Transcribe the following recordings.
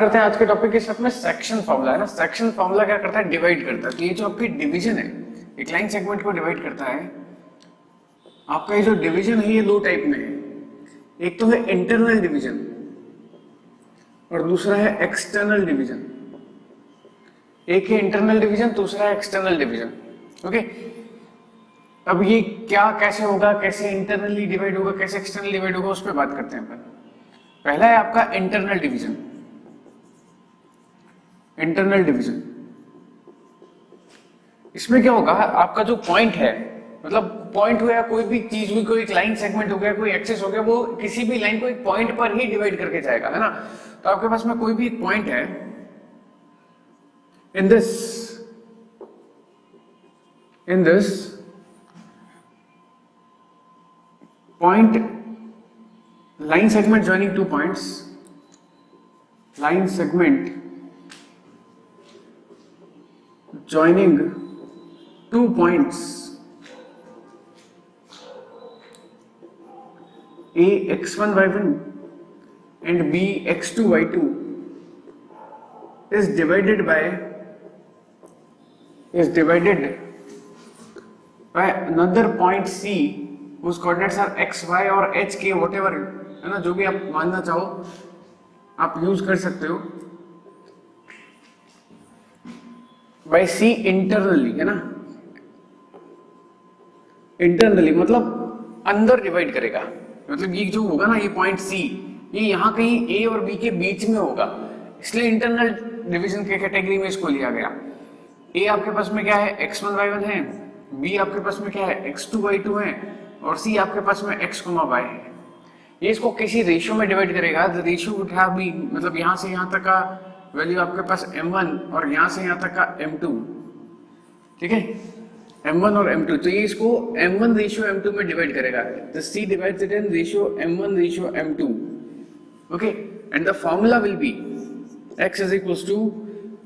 करते हैं आज के टॉपिक के साथ में सेक्शन फॉर्मूला है ना। सेक्शन फॉर्मूला क्या करता है, डिवाइड करता है। तो ये जो आपकी डिवीजन है, एक लाइन सेगमेंट को डिवाइड करता है। आपका ये जो डिवीजन है ये दो टाइप में है, एक तो है इंटरनल डिवीजन और दूसरा है एक्सटर्नल डिवीजन। एक है इंटरनल डिवीजन, दूसरा है एक्सटर्नल डिवीजन। ओके, अब ये क्या कैसे होगा, कैसे इंटरनली डिवाइड होगा, कैसे एक्सटर्नल डिवाइड होगा, उस पर बात करते हैं। पहला है आपका इंटरनल डिवीजन। इंटरनल डिवीजन, इसमें क्या होगा, आपका जो पॉइंट है, मतलब पॉइंट हुआ, कोई भी चीज हुई, कोई एक लाइन सेगमेंट हो गया, कोई एक्सेस हो गया, वो किसी भी लाइन को एक पॉइंट पर ही डिवाइड करके जाएगा, है ना। तो आपके पास में कोई भी एक पॉइंट है, in this point, line segment joining two points, line segment joining two points a x1 y1 and b x2 y2 is divided by another point c whose coordinates are x, y और h k whatever, है ना, जो भी आप मानना चाहो आप use कर सकते हो। बाय सी इंटरनली, है ना, इंटरनली मतलब अंदर डिवाइड करेगा। मतलब ये जो होगा ना, ये पॉइंट सी, ये यहाँ कहीं ए और बी के बीच में होगा, इसलिए इंटरनल डिवीजन के कैटेगरी में इसको लिया गया। ए आपके पास में क्या है, x1 y1 है, बी आपके पास में क्या है, x2 y2 है, और सी आपके पास में x, y है। ये इसको किसी रेशियो में डिवाइड करेगा। The ratio would have been, मतलब यहाँ से यहाँ तक का वैल्यू आपके पास m1 और यहाँ से यहाँ तक का m2, ठीक है, m1 और m2। तो ये इसको m1 रेशियो m2 में डिवाइड करेगा। The C divides it in ratio m1 ratio m2। Okay, and the formula will be x is equals to,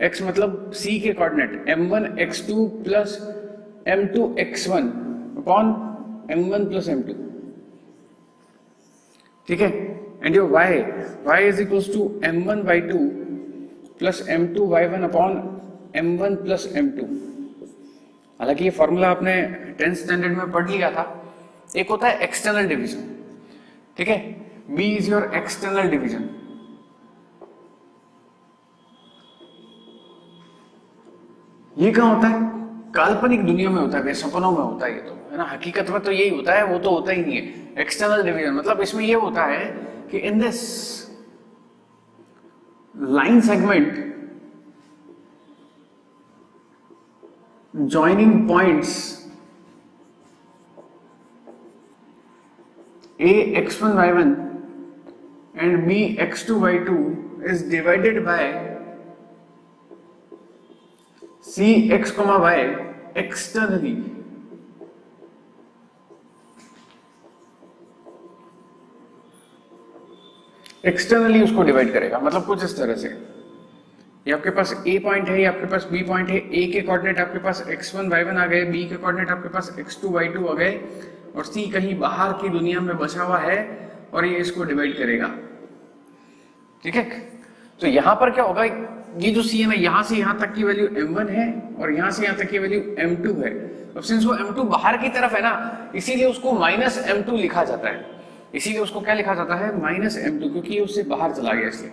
x मतलब c के coordinate m1 x2 plus m2 x1 upon m1 plus m2, ठीक है। And your y is equals to m1 y2 plus m2 y1 upon m1 plus m2। हालांकि ये formula आपने 10th standard में पढ़ लिया था। एक होता है एक्सटर्नल डिवीजन, ठीक है, b is your external division. ये कहाँ होता है, काल्पनिक दुनिया में होता है, सपनों में होता है ये तो, है ना। हकीकत में तो यही होता है, वो तो होता ही नहीं है। एक्सटर्नल डिवीजन मतलब इसमें ये होता है कि in this line segment joining points a x1 y1 and b x2 y2 is divided by c x, y externally। Externally उसको डिवाइड करेगा, मतलब कुछ इस तरह से, ये आपके पास ए पॉइंट है, ये आपके पास बी पॉइंट है, ए के कोऑर्डिनेट आपके पास x1 y1 आ गए, बी के कोऑर्डिनेट आपके पास x2 y2 आ गए, और सी कहीं बाहर की दुनिया में बचा हुआ है और ये इसको डिवाइड करेगा, ठीक है। तो यहां पर क्या होगा, ये जो सी है ना, यहां से यहां तक की वैल्यू m1 है और यहां से यहां तक की वैल्यू m2 है। अब सिंस वो m2 बाहर की तरफ है ना, इसीलिए उसको माइनस m2 लिखा जाता है। इसीलिए उसको क्या लिखा जाता है, माइनस m2, क्योंकि ये उससे बाहर चला गया इसलिए।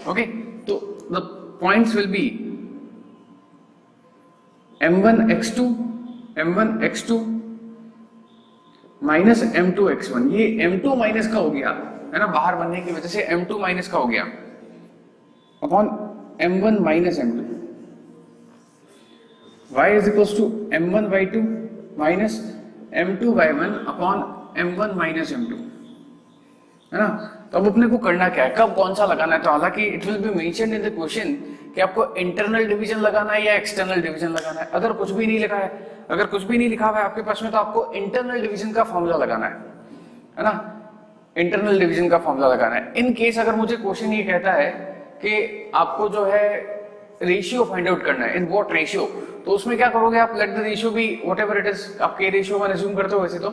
ओके, तो the points will be m1 x2 minus m2 x1। ये m2 माइनस का हो गया, है ना, बाहर बनने की वजह से m2 माइनस का हो गया, upon m1 minus m2। y is equals to m1 y2 minus m2 y1 upon m1 minus m2, है ना। तो अब अपने को करना क्या है, कब कौन सा लगाना है। तो हालांकि it will be mentioned in the question कि आपको इंटरनल डिवीजन लगाना है या एक्सटर्नल डिवीजन लगाना है। अगर कुछ भी नहीं लिखा है, अगर कुछ भी नहीं लिखा हुआ है आपके पास में, तो आपको इंटरनल डिवीजन का फॉर्मूला लगाना है ना, इंटरनल डिवीजन का फॉर्मूला लगाना है। इन केस अगर मुझे क्वेश्चन ये कहता है कि आपको जो है रेशियो फाइंड आउट करना है, इन व्हाट रेशियो, तो उसमें क्या करोगे आप, let the ratio be whatever it is. आप के रेशियो वन अज्यूम करते हो वैसे तो,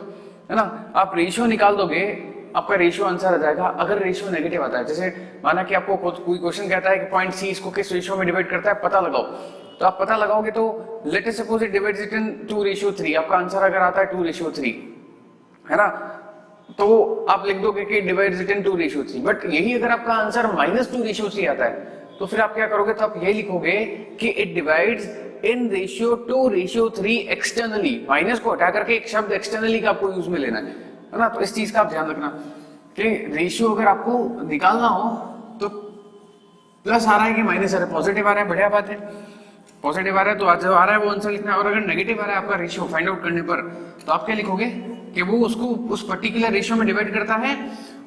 है ना, आप रेशियो निकाल दोगे आपका रेशियो आंसर आ जाएगा। अगर रेशियो नेगेटिव आता है, जैसे माना कि आपको कोई क्वेश्चन कहता है कि पॉइंट सी इसको किस रेशियो में डिवाइड करता है पता लगाओ, तो आप पता लगाओगे तो let us suppose it divides it इन 2:3, आपका आंसर अगर आता है 2:3 है ना, तो आप लिख दोगे कि डिवाइड्स इट इन 2:3। बट यही अगर आपका आंसर -2:3 आता है तो फिर आप क्या करोगे, तो आप ये लिखोगे कि it divides in ratio 2:3 externally. Minus को हटा करके एक शब्द एक्सटर्नली का आपको यूज में लेना है ना। तो इस चीज का आप ध्यान रखना कि रेशियो अगर आपको निकालना हो तो प्लस आ रहा है कि माइनस आ रहा है, पॉजिटिव आ रहा है, बढ़िया बात है, पॉजिटिव आ रहा है तो जो आ रहा है वो आंसर लिखना है। और अगर नेगेटिव आ रहा है आपका रेशियो फाइंड आउट करने पर, तो आप क्या लिखोगे कि वो उसको उस पर्टिकुलर रेशियो में डिवाइड करता है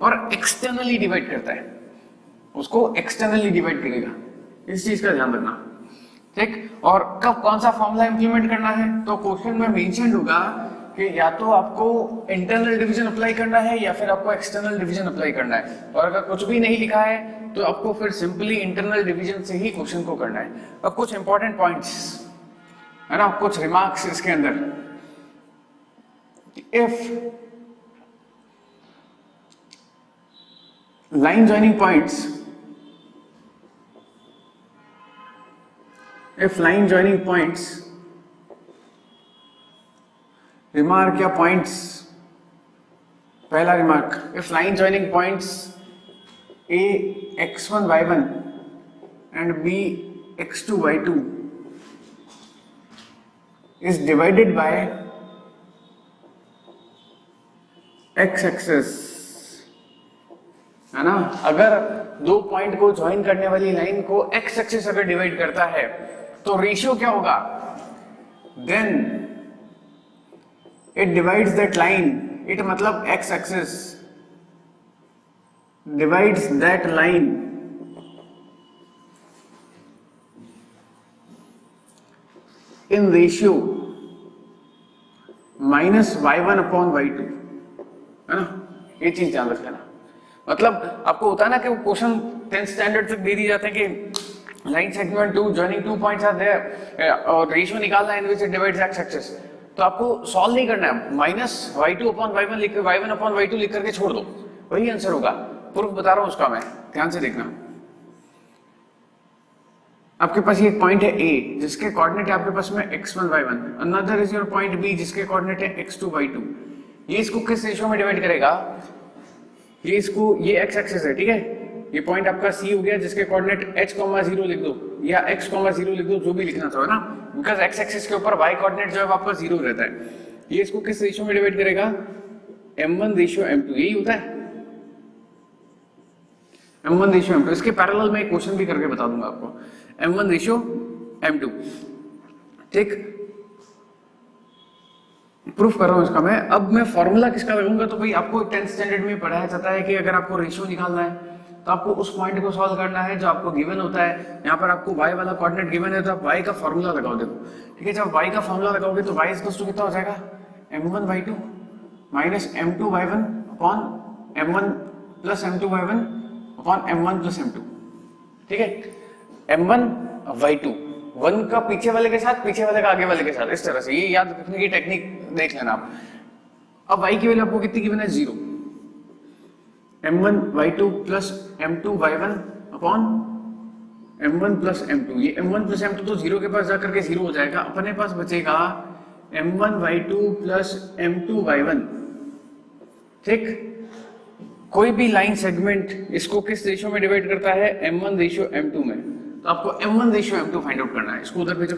और एक्सटर्नली डिवाइड करता है, उसको एक्सटर्नली डिवाइड करेगा। इस चीज का ध्यान रखना, ठीक। और कब कौन सा फॉर्मूला इंप्लीमेंट करना है, तो क्वेश्चन में मेंशन होगा कि या तो आपको इंटरनल डिवीजन अप्लाई करना है या फिर आपको एक्सटर्नल डिवीजन अप्लाई करना है। और अगर कुछ भी नहीं लिखा है तो आपको फिर सिंपली इंटरनल डिवीजन से ही क्वेश्चन को करना है। और कुछ इंपॉर्टेंट पॉइंट्स है ना, कुछ रिमार्क्स इसके अंदर, if line joining points, if line joining points, remark या points, पहला remark, if line joining points a x1 y1 and b x2 y2 is divided by x axis, है ना। अगर दो पॉइंट को ज्वाइन करने वाली लाइन को x एक्सिस अगर डिवाइड करता है तो रेशियो क्या होगा, then it divides that line, it मतलब x axis divides that line in ratio -y1/y2, है ना। ये चीज ध्यान रख लेना। मतलब आपको होता है ना कि वो क्वेश्चन 10th स्टैंडर्ड तक दे दी जाते हैं कि line segment 2 joining 2 points are there और रेशियो निकालना है in which it divides x axis. तो आपको सॉल्व नहीं करना है, -y2/y1 लिख कर y1/y2 लिख करके छोड़ दो, वही आंसर होगा। प्रूफ बता रहा हूं उसका मैं, ध्यान से देखना। आपके पास ये पॉइंट है A जिसके कोऑर्डिनेट है आपके पास में x1 y1, another is your point B जिसके कोऑर्डिनेट है x2 y2। ये इसको किस रेशियो में डिवाइड करेगा, ये इसको, ये x एक्सिस है, ठीक है। ये पॉइंट आपका C हो गया जिसके कोऑर्डिनेट h,0 लिख दो या x,0 लिख दो, जो भी लिखना चाहो ना, बिकॉज x एक्सिस के ऊपर y कोऑर्डिनेट जो है आपका 0 रहता है। ये इसको किस रेशियो में डिवाइड करेगा, m1:m2, यही होता है m1:m2। इसके पैरेलल में एक क्वेश्चन भी करके बता दूंगा आपको, m1:m2, ठीक। प्रूफ कर रहा हूं इसका मैं। अब मैं फॉर्मूला किसका लगाऊंगा, तो भाई आपको 10th स्टैंडर्ड में पढ़ाया जाता है कि अगर आपको रेशियो निकालना है तो आपको उस पॉइंट को सॉल्व करना है जो आपको गिवन होता है। यहाँ पर आपको y वाला कोऑर्डिनेट गिवन है तो आप y का फॉर्मूला लगाओ, देखो, ठीक है। जब y का फॉर्मूला लगाओगे तो y इक्वल कितना हो जाएगा, m1/2 minus m2/1 upon m1 plus m2/1 upon m1 plus m2, ठीक है। m1/2, 1 का पीछे वाले के साथ, पीछे वाले का आगे वाले के साथ, इस तरह से। ये याद रखने की टेक्निक देख लेना आप। अब y की वैल्यू आपको कितनी गिवन है, 0। m1/2 plus m2/1 upon m1 plus m2। ये m1 प्लस m2 तो 0 के पास जाकर के 0 हो जाएगा, अपने पास बचेगा m1/2 प्लस m2/1, ठीक। कोई भी लाइन सेगमेंट इसको किस रेशियो में डिवाइड करता है, m1:m2 में। तो आपको m1:m2 फाइंड आउट करना है। इसको उधर भेजो,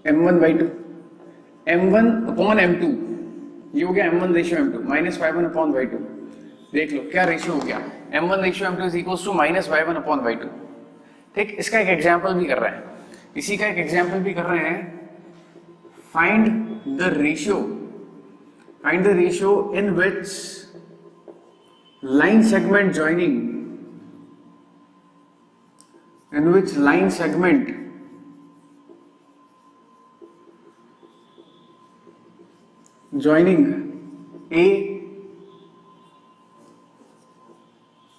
m1/2, m1 अपॉन m2, ये हो गया m1:m2 माइनस y1/y2। देख लो क्या रेशियो हो गया, m1:m2 is equal to -y1/y2, ठीक। इसका एक एग्जाम्पल भी कर रहे हैं, इसी का एक एग्जाम्पल भी कर रहे हैं। Find the ratio in which line segment joining, in which line segment joining A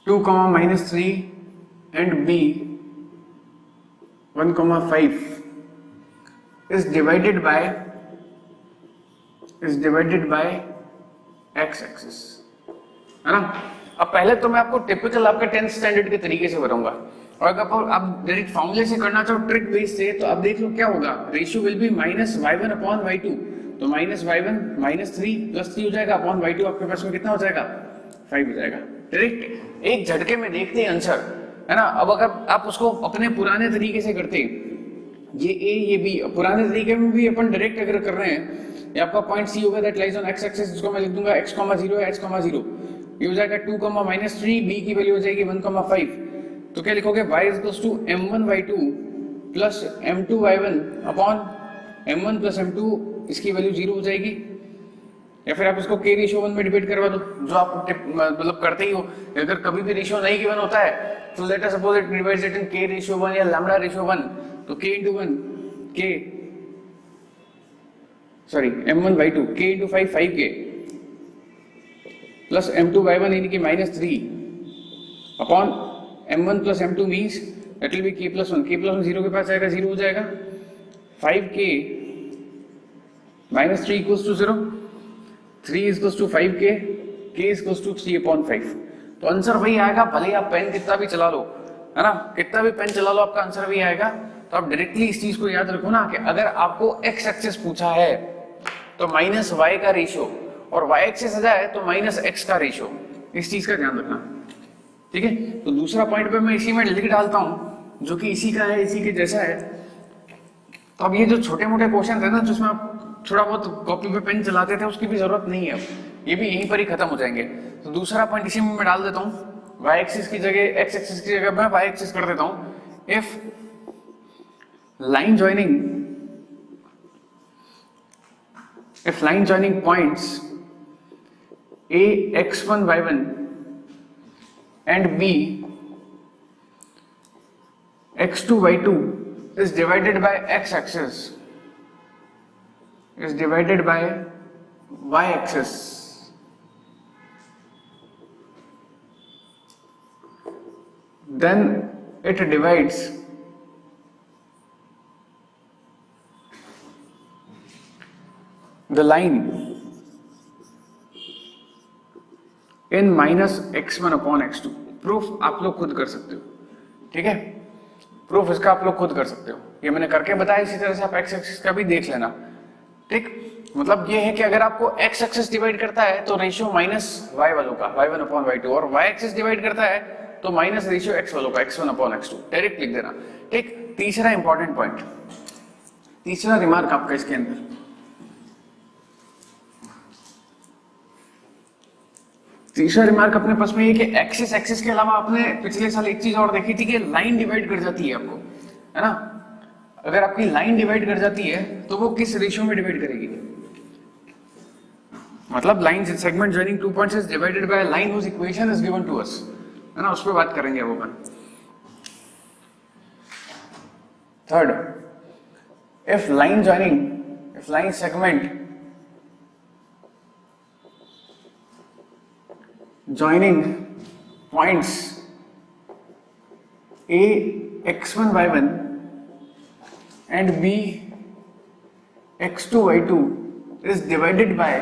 2, -3 and B 1, 5 is divided by x axis, है ना। अब पहले तो मैं आपको टिपिकल आपका 10th स्टैंडर्ड के तरीके से बताऊंगा, और अगर आप डायरेक्ट फॉर्मूले से करना चाहो ट्रिक बेस से, तो आप देख लो क्या होगा, ratio will be minus y1 upon y2, तो माइनस y1 माइनस 3 प्लस 3 हो जाएगा अपॉन y2, आपके पास में कितना हो जाएगा 5 हो जाएगा। डायरेक्ट एक झटके में देखते हैं आंसर, है ना। अब अगर आप उसको अपने पुराने तरीके से करते, ये a ये b, पुराने तरीके में भी अपन डायरेक्ट अगर कर रहे हैं, ये आपका पॉइंट c होगा that lies on x axis, जिसको मैं लिख दूंगा x, 0 है, h, 0, ये हो जाएगा 2, -3, b की वैल्यू हो जाएगी 1, 5, तो क्या लिखोगे y equals to m1 y2 plus m2 y1 upon m1 plus m2, इसकी वैल्यू 0 हो जाएगी। या फिर आप इसको k रेशियो 1 में डिवाइड करवा दो, जो आप मतलब करते ही हो। अगर कभी भी रेशियो नहीं गिवन होता है तो let us suppose it divides it in k ratio 1 या लैम्डा रेशियो 1, तो k into 1 k sorry m1 y2 k into 5 5k plus m2 y1 यानी कि -3 upon m1 plus m2 means that will be k plus 1, k plus 1 0 के पास आएगा, 0 हो जाएगा, 5k -3 equals to 0, 3 equals to 5k, k equals to 3/5। तो answer वही आएगा, भले आप पेन कितना भी चला लो, है ना, कितना भी पेन चला लो आपका आंसर वही आएगा। तो आप डायरेक्टली इस चीज को याद रखो ना कि अगर आपको x एक्सिस पूछा है तो माइनस y का रेशियो, और y एक्सिस आ जाए तो माइनस x का रेशियो, इस चीज का ध्यान रखना, ठीक है। तो दूसरा पॉइंट पे मैं इसी में लिख डालता हूं, जो कि इसी का है, इसी के जैसा है। तो अब ये जो छोटे मोटे क्वेश्चन है ना, जिसमें आप थोड़ा बहुत कॉपी पे पेन चलाते थे, उसकी भी जरूरत नहीं है अब, ये भी यहीं पर ही खत्म हो जाएंगे। तो दूसरा पॉइंट इसी में मैं डाल देता हूँ, y एक्सिस की जगह x एक्सिस की जगह मैं y एक्सिस कर देता हूँ। If line joining points a x1 y1 and b x2 y2 is divided by x axis is divided by y axis, then it divides the line in minus x1 upon x2। Proof आप लोग खुद कर सकते हो, ठीक है, proof इसका आप लोग खुद कर सकते हो, ये मैंने करके बताया। इसी तरह से आप x एक्सिस का भी देख लेना, ठीक। मतलब ये है कि अगर आपको x एक्सिस डिवाइड करता है तो रेशियो माइनस y वालों का y1 अपॉन y2, और y एक्सिस डिवाइड करता है तो माइनस रेशियो x वालों का x1 अपॉन x2, डायरेक्ट लिख देना, ठीक। तीसरा इंपॉर्टेंट पॉइंट, तीसरा रिमार्क आपका इसके अंदर, तीसरा रिमार्क अपने पास में ये कि एक्सिस एक्सिस के अलावा आपने पिछले साल एक चीज और देखी थी कि लाइन डिवाइड कर जाती है आपको, है ना। अगर आपकी लाइन डिवाइड कर जाती है तो वो किस रेशियो में डिवाइड करेगी, मतलब line segment joining two points is divided by line whose equation is given to us, है ना, उस पर बात करेंगे वो अपन। Third, if line segment joining points a x1 y1 and b x2 y2 is divided by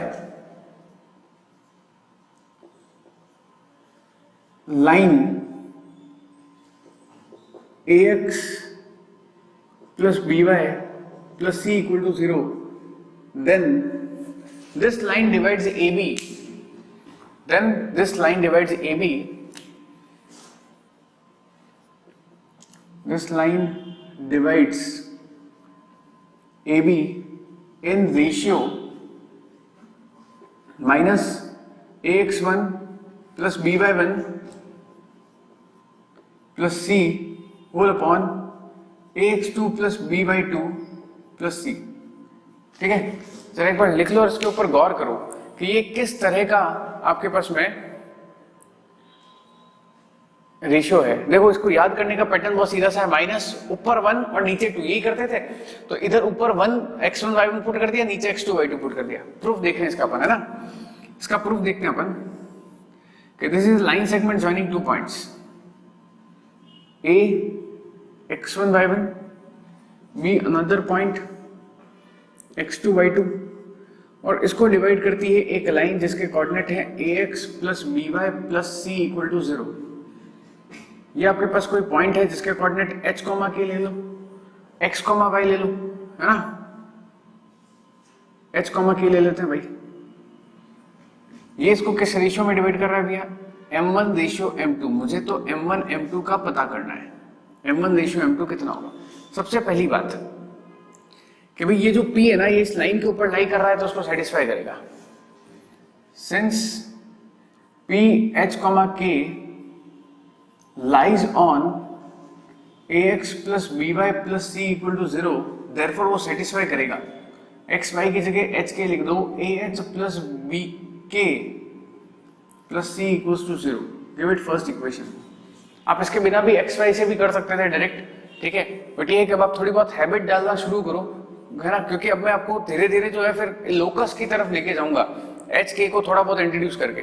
line ax plus by plus c equal to 0, then this line divides AB. Then this line divides AB. This line divides AB in ratio minus AX1 plus BY1 plus C whole upon AX2 plus BY2 plus C। ठीक है, जरा एक बार लिख लो और इसके ऊपर गौर करो कि ये किस तरह का आपके पास में रेशियो है। देखो, इसको याद करने का पैटर्न बहुत सीधा सा है, माइनस ऊपर 1 और नीचे 2, यही करते थे। तो इधर ऊपर 1 x1 y1 पुट कर दिया, नीचे x2 y2 पुट कर दिया। प्रूफ देख रहे हैं इसका अपन, है ना, इसका प्रूफ देखते हैं अपन कि this is line segment joining two points a x1 y1 b another point x2 y2, और इसको डिवाइड करती है एक लाइन जिसके कोऑर्डिनेट है ax plus B Y plus C equal to 0। ये आपके पास कोई पॉइंट है जिसके कोऑर्डिनेट h कोमा के ले लो, x कोमा y ले लो, है ना, h कोमा के ले लेते हैं भाई। ये इसको किस रेशियो में डिवाइड कर रहा है भैया, m1 रेशियो m2। मुझे तो m1 m2 का पता करना है, m1 रेशियो m2 कितना होगा। सबसे पहली बात कि भाई ये जो p है ना, ये इस लाइन के ऊपर लाई कर रहा है तो उसको सेटिस्फाई करेगा। Since p h k lies on ax plus by plus c equal to 0, therefore वो सेटिस्फाई करेगा। x y की जगह h k लिख दो, ah plus bk plus c equals to 0, give it first equation। आप इसके बिना भी x y से भी कर सकते थे डायरेक्ट, ठीक है, बट ये है कि अब आप थोड़ी बहुत हैबिट डालना शुरू करो, है ना, क्योंकि अब मैं आपको धीरे धीरे जो है फिर लोकस की तरफ लेके जाऊंगा एच के को थोड़ा बहुत इंट्रोड्यूस करके,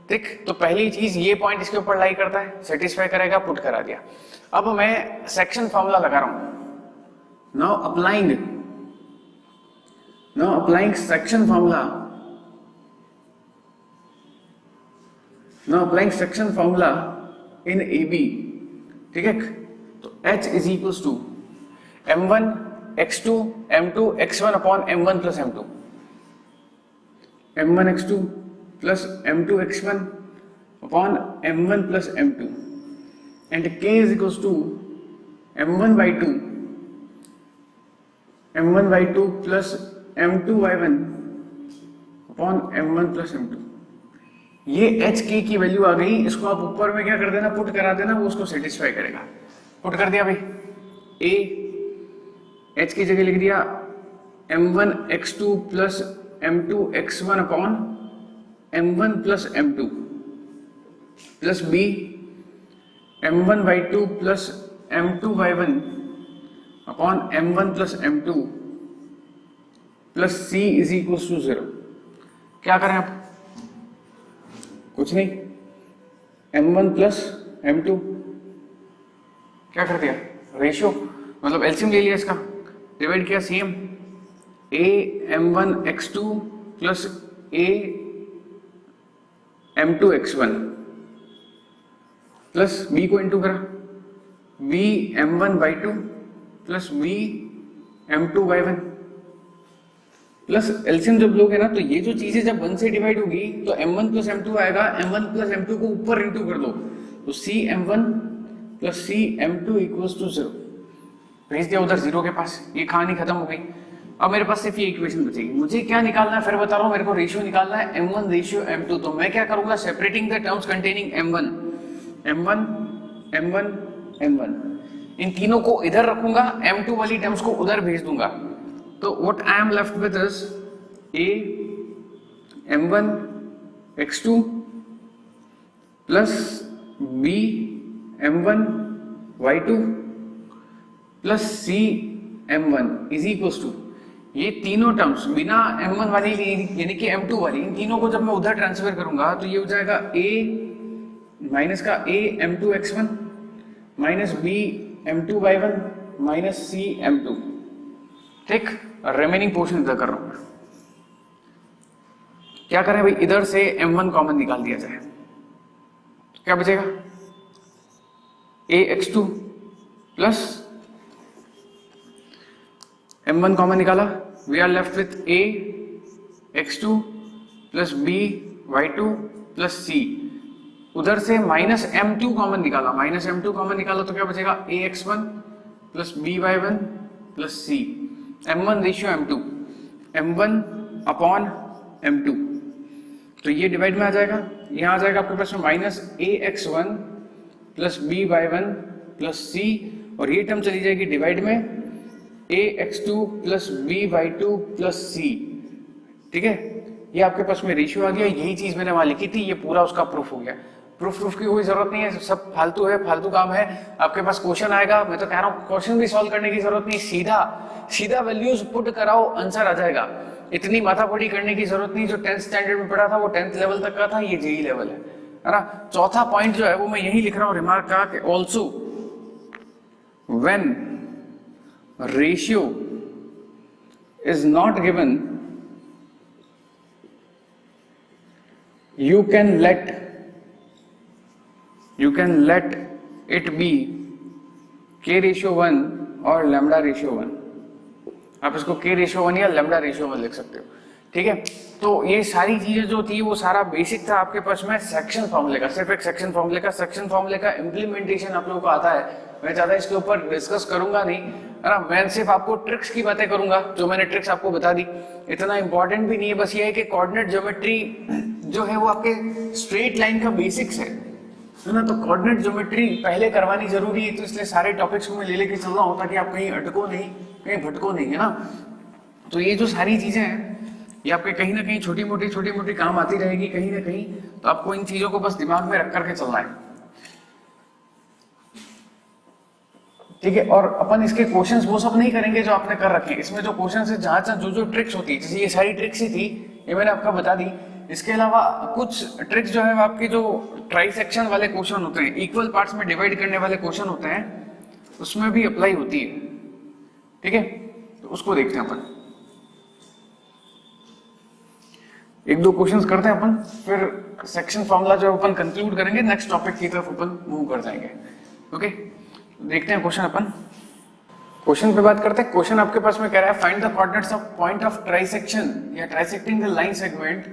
ठीक। तो पहली चीज ये पॉइंट इसके ऊपर लाई करता है, सेटिस्फाई करेगा, पुट करा दिया। अब मैं सेक्शन फॉर्मूला लगा रहा हूं। Now applying section formula in A B, ठीक है। तो h is equals to m1 x2 m2 x1 upon m1 plus m2, m1 x2 plus m2 x1 upon m1 plus m2, and k is equals to m1 by 2 plus m2 by 1 upon m1 plus m2। ये h k की value आ गई, इसको आप ऊपर में क्या कर देना, पुट करा देना, वो उसको सेटिस्फाई करेगा। पुट कर दिया भाई, a h की जगह लिख दिया m1 x2 plus m2 x1 upon m1 plus m2, plus b m1 by 2 plus m2 by 1 upon m1 plus m2, plus c is equal to 0। क्या करें आप, कुछ नहीं, m1 प्लस m2 क्या कर दिया, रेशियो, मतलब एलसीएम ले लिया, इसका डिवाइड किया, same a m1 x2 plus a m2 x1 plus b को इंटू करा, b m1 by 2 plus b m2 by 1, plus LCM जब लोगे ना तो ये जो चीजें जब 1 से डिवाइड होगी तो m1 प्लस m2 आएगा, m1 प्लस m2 को ऊपर इंटू कर दो तो c m1 plus c m2 equals to 0, भेज दिया उधर 0 के पास। ये कहानी खत्म हो गई। अब मेरे पास सिर्फ ये इक्वेशन बचेगी। मुझे क्या निकालना है, फिर बता रहा हूँ, मेरे को रेशियो निकालना है m1 रेशियो m2। तो मैं क्या करूंगा, separating the terms containing m1, इन तीनों को इधर रखूंगा, m2 वाली टर्म्स को उधर भेज दूंगा। तो what I am left with is a m1 x2 plus b m1 y2 plus c m1 is equals to, ये तीनों टर्म्स बिना m1 वाली यानी कि m2 वाली, इन तीनों को जब मैं उधर ट्रांसफर करूंगा तो ये हो जाएगा a माइनस का a m2 x1 minus b m2 by 1 minus c m2, ठीक। रिमेनिंग पोर्शन इधर कर रहा हूं। क्या करें भाई, इधर से m1 कॉमन निकाल दिया जाए, क्या बचेगा, a x2 plus m1 common निकाला, we are left with a x2 plus b y2 plus c, उधर से माइनस m2 कॉमन निकाला, माइनस m2 कॉमन निकाला तो क्या बचेगा, a x1 plus b y1 plus c, m1 ratio m2, m1 upon m2, तो ये डिवाइड में आ जाएगा, यहाँ आ जाएगा आपके पास में minus ax1 plus b y1 plus c, और ये टर्म चली जाएगी डिवाइड में ax2 plus b y2 plus c, ठीक है। ये आपके पास में रेशियो आ गया, यही चीज मैंने वहां लिखी थी, ये पूरा उसका प्रूफ हो गया। प्रूफ की कोई जरूरत नहीं है, सब फालतू है, फालतू काम है। आपके पास क्वेश्चन आएगा, मैं तो कह रहा हूँ क्वेश्चन भी सॉल्व करने की जरूरत नहीं, सीधा वैल्यूज पुट कराओ, आंसर आ जाएगा। इतनी माथापड़ी करने की जरूरत नहीं। जो 10th स्टैंडर्ड में पढ़ा था वो 10th लेवल तक का था, ये जेई लेवल है ना। चौथा पॉइंट जो है वो मैं यही लिख रहा हूं रिमार्क का कि also when ratio is not given you can let it be k/1 और λ/1। आप इसको k/1 या λ/1 लिख सकते हो, ठीक है। तो ये सारी चीजें जो थी वो सारा बेसिक था आपके पास में सेक्शन फॉर्मूले का, सिर्फ एक सेक्शन फॉर्मूले का इम्प्लीमेंटेशन आप लोगों को आता है। मैं ज्यादा इसके ऊपर डिस्कस करूंगा नहीं, है ना। मैं सिर्फ आपको ट्रिक्स की बातें करूंगा, जो मैंने ट्रिक्स आपको बता दी। इतना इंपॉर्टेंट भी नहीं है, बस ये है कि कोऑर्डिनेट ज्योमेट्री जो है वो आपके स्ट्रेट लाइन का बेसिक्स है ना। तो कोऑर्डिनेट ज्योमेट्री पहले करवानी जरूरी है, तो इसलिए सारे टॉपिक्स को मैं ले लेके चल रहा हूँ ताकि आप कहीं अटको नहीं, कहीं भटको नहीं, है ना। तो ये जो सारी चीजें हैं ये आपके कहीं ना कहीं छोटी मोटी काम आती रहेगी कहीं ना कहीं। तो आपको इन चीजों को बस दिमाग में रख करके चलना है, ठीक है। और अपन इसके क्वेश्चंस वो सब नहीं करेंगे जो आपने कर रखे हैं। इसमें जो क्वेश्चंस है, जहां जो ट्रिक्स होती है, जैसे ये सारी ट्रिक्स ही थी, ये मैंने आपको बता दी। इसके अलावा कुछ ट्रिक्स जो है आपके जो ट्राइसेक्शन वाले क्वेश्चन होते हैं, इक्वल पार्ट्स में डिवाइड करने वाले क्वेश्चन होते हैं, उसमें भी अप्लाई होती है, ठीक है। तो उसको देखते हैं अपन, एक दो क्वेश्चंस करते हैं अपन, फिर सेक्शन फॉर्मूला जो अपन कंक्लूड करेंगे, नेक्स्ट टॉपिक की तरफ अपन मूव कर जाएंगे, ओके। देखते हैं क्वेश्चन अपन, क्वेश्चन पे बात करते हैं। क्वेश्चन आपके पास में कह रहा है find the coordinates of point of trisection या trisecting the line segment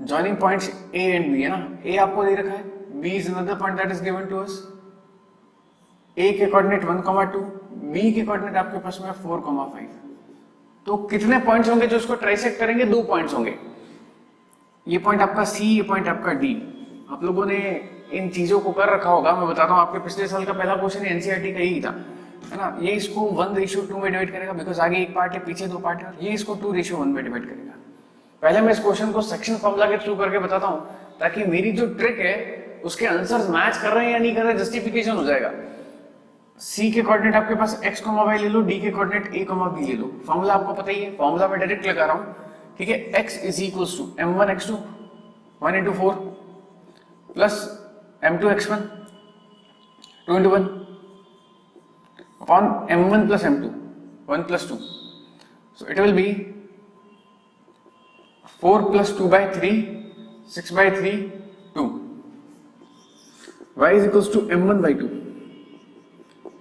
joining points A and B, है ना। ए आपको दे रखा है, B is another point that is given to us. A के कोऑर्डिनेट 1,2, बी के कोऑर्डिनेट आपके पास में 4,5। तो कितने पॉइंट्स होंगे जो इसको ट्राइसेक्ट करेंगे? 2 पॉइंट्स होंगे। ये पॉइंट आपका सी, ये पॉइंट आपका डी। आप लोगों ने इन चीजों को कर रखा होगा, मैं बताता हूँ। आपके पिछले साल का पहला क्वेश्चन एनसीईआरटी का ही था, है ना। ये इसको 1:2 में डिवाइड करेगा, बिकॉज आगे एक पार्ट है, पीछे 2 पार्ट है। ये इसको 2:1 में डिवाइड करेगा। पहले मैं इस क्वेश्चन को सेक्शन फॉर्मूला के थ्रू करके बताता हूँ, ताकि मेरी जो ट्रिक है उसके आंसर्स मैच कर रहे हैं या नहीं कर रहे, जस्टिफिकेशन हो जाएगा। सी के कोऑर्डिनेट आपके पास x, y ले लो, डी के कोऑर्डिनेट a, b ले लो। फॉर्मूला आपको पता ही है, फॉर्मूला में डायरेक्ट लगा रहा हूँ, ठीक है। x is equals to m1x2 1 into 4 plus m2x1 2 into 1 upon m1 plus m2 1 plus 2. So it will be 4 plus 2 by 3 6 by 3 2. Y is equals to m1 by 2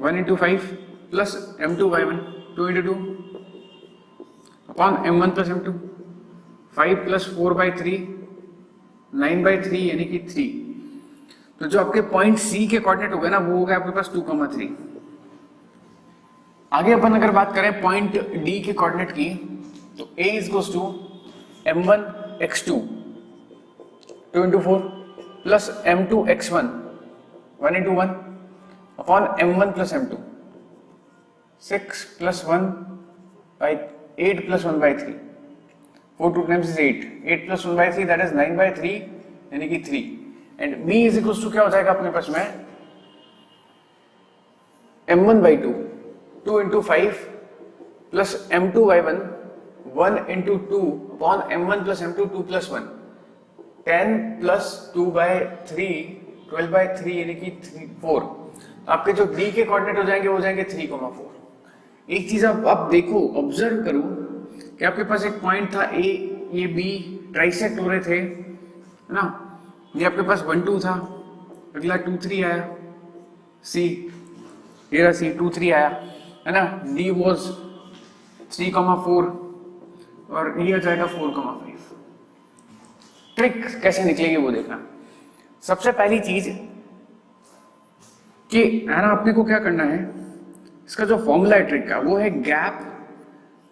1 into 5 plus m2 by 1 2 into 2 upon m1 plus m2 5 plus 4 by 3 9 by 3 यानी कि 3। तो जो आपके point सी के coordinate हो गए ना, वो हो गया आपके पास 2,3। आगे अपन अगर बात करें पॉइंट डी के कोऑर्डिनेट की, तो a is equals to m1x2 2 into 4 plus m2x1 1 into 1 upon m1 plus m2 6 plus 1 by 8 plus 1 by 3 4 2 times is 8 8 plus 1 by 3 that is 9 by 3 यानी कि 3। And b is equals to क्या हो जाएगा अपने पास में m1 by 2 2 into 5 plus m2 by 1 1 into 2 upon m1 plus m2 2 plus 1 10 plus 2 by 3 12 by 3 यानी कि 4। आपके जो d के कोऑर्डिनेट हो जाएंगे वो जाएंगे 3,4। एक चीज आप देखो, ऑब्जर्व करो कि आपके पास एक पॉइंट था a, ये b ट्राइसेक्ट हो रहे थे, है ना। ये आपके पास 1 2 था, अगला 2 3 आया, c ये रहा c 2 3 आया, है ना। d was 3,4 और ये आ जाएगा 4,5। ट्रिक कैसे निकलेगी वो देखना। सबसे पहली चीज कि है ना, अपने को क्या करना है, इसका जो फॉर्मूला है ट्रिक का वो है gap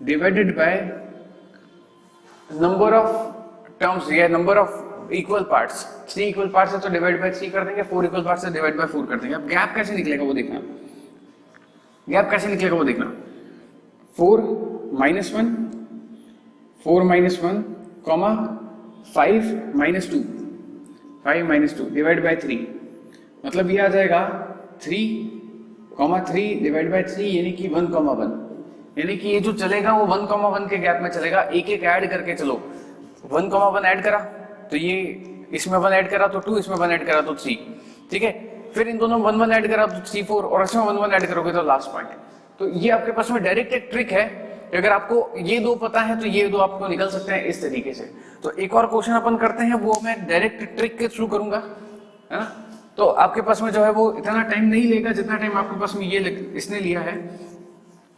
divided by number of terms या number of equal parts. 3 equal parts है तो डिवाइड बाय 3 कर देंगे, 4 इक्वल पार्ट्स है डिवाइड बाय 4 कर देंगे। अब गैप कैसे निकलेगा वो देखना, गैप कैसे निकलेगा वो देखना। 4 minus 1 4 minus 1 comma 5 minus 2 5 minus 2 divide by 3, मतलब ये आ जाएगा 3,3 डिवाइड बाय 3 यानी कि 1,1। यानी कि ये जो चलेगा वो 1,1 के गैप में चलेगा। एक एक ऐड करके चलो, 1,1 ऐड करा तो ये इसमें 1 ऐड करा तो 2, इसमें 1 ऐड करा तो 3, ठीक है। फिर इन दोनों 1 ऐड करा तो 3 4 और इसमें 1 ऐड करोगे तो लास्ट पॉइंट। तो ये आपके पास में डायरेक्ट एक ट्रिक है अगर आपको ये दो पता है तो ये दो आपको निकल सकते हैं इस तरीके से। तो एक और क्वेश्चन अपन करते हैं, वो मैं डायरेक्ट ट्रिक के थ्रू करूंगा, है ना। तो आपके पास में जो है वो इतना टाइम नहीं लेगा जितना टाइम आपके पास में ये इसने लिया है,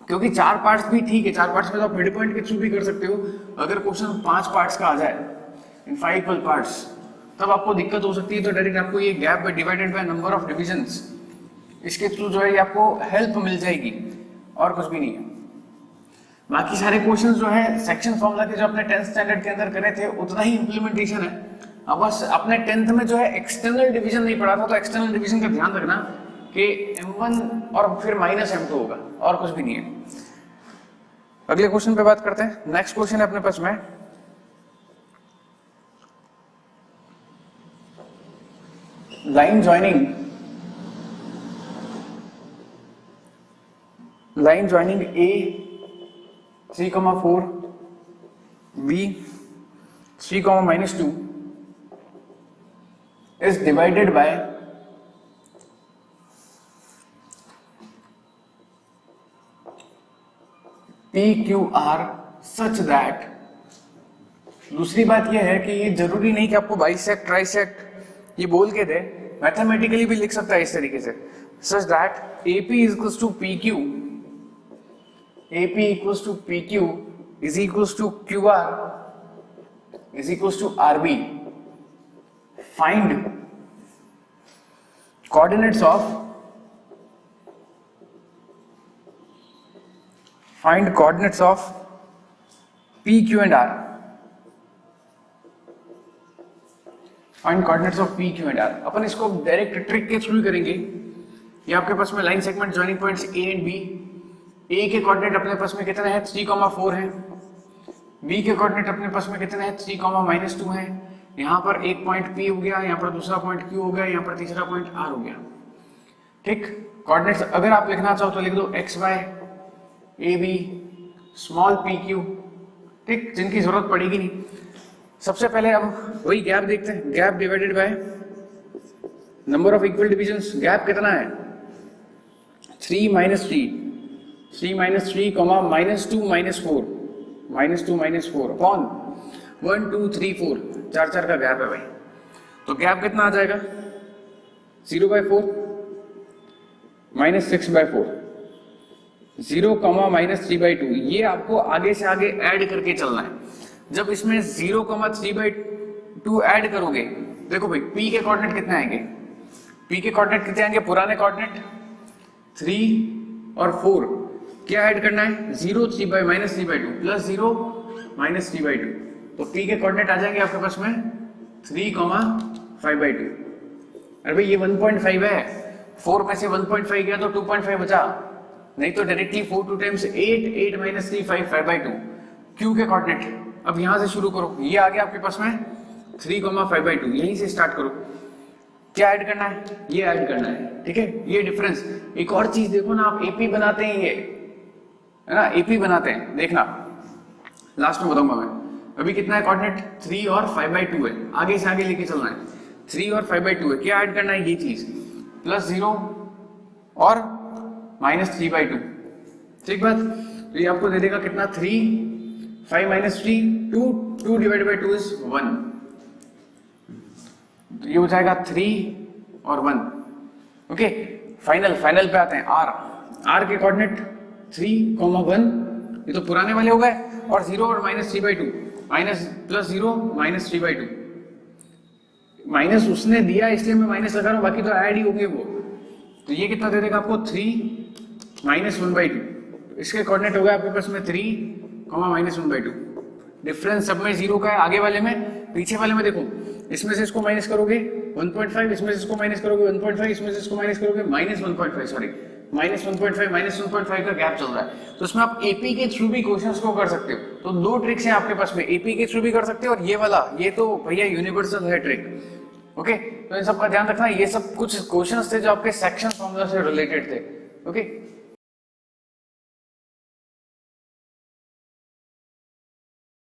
क्योंकि 4 पार्ट्स भी ठीक है, 4 पार्ट्स में तो आप मिड पॉइंट के थ्रू भी कर सकते हो। अगर क्वेश्चन 5 पार्ट्स का आ जाए इन 5 इक्वल पार्ट्स, तब आपको दिक्कत हो सकती है। तो डायरेक्ट आपको ये gap divided by number of divisions, इसके थ्रू जो है ये आपको हेल्प मिल जाएगी, और कुछ भी नहीं है। बाकी सारे क्वेश्चंस जो है सेक्शन फॉर्मूला के जो अपने 10th स्टैंडर्ड के अंदर करे थे उतना ही इंप्लीमेंटेशन है। अब बस अपने 10th में जो है एक्सटर्नल डिवीजन नहीं पढ़ा था, तो एक्सटर्नल डिवीजन का ध्यान रखना कि M1 और फिर -M2 होगा, और कुछ भी नहीं है। अगले क्वेश्चन पे बात करते हैं। नेक्स्ट क्वेश्चन है अपने पास में line joining A 3,4 B 3,-2 is divided by PQR such that, दूसरी बात यह है कि ये जरूरी नहीं कि आपको बाइसेक्ट ट्राइसेक्ट ये बोल के दे, मैथमेटिकली भी लिख सकता है इस तरीके से, such that AP equals to PQ is equals to QR is equals to RB. Find coordinates of P, Q and R. Find coordinates of P, Q and R. अपन इसको डायरेक्ट ट्रिक के through करेंगे। ये आपके पास में line segment joining points A and B। A के coordinate अपने पास में कितने हैं 3,4 है। B के कोऑर्डिनेट अपने पास में कितने हैं 3,-2 है। यहाँ पर एक पॉइंट P हो गया, यहाँ पर दूसरा पॉइंट Q हो गया, यहाँ पर तीसरा पॉइंट R हो गया। ठीक, कोऑर्डिनेट्स अगर आप लिखना चाहो तो लिख दो XY AB स्मॉल PQ, ठीक, जिनकी जरूरत पड़ेगी नहीं। सबसे पहले हम वही गैप देखते हैं, gap divided by number of equal divisions. Gap कितना है 3 - 3 3 - 3, -2 - 4 अपॉन 1 2 3 4, 4 का गैप है भाई। तो गैप कितना आ जाएगा 0/4 -6/4 0, -3/2। ये आपको आगे से आगे ऐड करके चलना है। जब इसमें 0, 3/2 ऐड करोगे, देखो भाई P के कोऑर्डिनेट कितने आएंगे, P के कोऑर्डिनेट कितने आएंगे, पुराने कोऑर्डिनेट 3 और 4, क्या ऐड करना है 0, -3/2 प्लस 0 -3/2, तो P के कोऑर्डिनेट आ जाएंगे आपके पास में 3, 5/2। अरे भाई ये 1.5 है, 4 में से 1.5 गया तो 2.5 बचा, नहीं तो डायरेक्टली 4 2 टाइम्स 8 -3 5 5/2। Q के कोऑर्डिनेट अब यहां से शुरू करो, ये आ गया आपके पास में 3, 5/2, यहीं से स्टार्ट करो। क्या ऐड करना है, ये ऐड करना है, ठीक है, ये डिफरेंस। एक और चीज देखो ना, आप एपी बनाते हैं, ये है ना, एपी बनाते हैं, देखना लास्ट में बताऊंगा मैं। अभी कितना है कोऑर्डिनेट 3 और 5/2 है, आगे से आगे लेके चलना है। 3 और 5/2 है, क्या ऐड करना है, ये चीज +0 और -3/2, ठीक बात। तो ये आपको दे देगा कितना 3, 5 - 3 2 डिवाइडेड बाय 2 इज 1, तो ये हो जाएगा 3 और 1। ओके, फाइनल पे आते हैं। R के कोऑर्डिनेट 3, 1, ये तो पुराने वाले हो गए, और 0 और -3/2, +0 -3/2, माइनस उसने दिया इसलिए मैं माइनस लगा रहा हूं, बाकी तो ऐड ही होंगे वो। तो ये कितना दे देगा आपको 3 -1/2, इसके कोऑर्डिनेट हो गए आपके पास में 3, -1/2। डिफरेंस सब में 0 का है, आगे वाले में, पीछे वाले में देखो, इसमें से इसको माइनस करोगे 1.5, इसमें से इसको माइनस करोगे 1.5, इसमें से इसको माइनस करोगे -1.5, सॉरी -1.5 का गैप चल रहा है। तो इसमें आप एपी के थ्रू भी क्वेश्चंस को कर सकते हो। तो दो ट्रिक्स हैं आपके पास में, एपी के थ्रू भी कर सकते हो, और ये वाला, ये तो भैया यूनिवर्सल है ट्रिक। ओके, तो इन सब का ध्यान रखना। ये सब कुछ क्वेश्चंस थे जो आपके सेक्शन फॉर्मूला से रिलेटेड थे। ओके।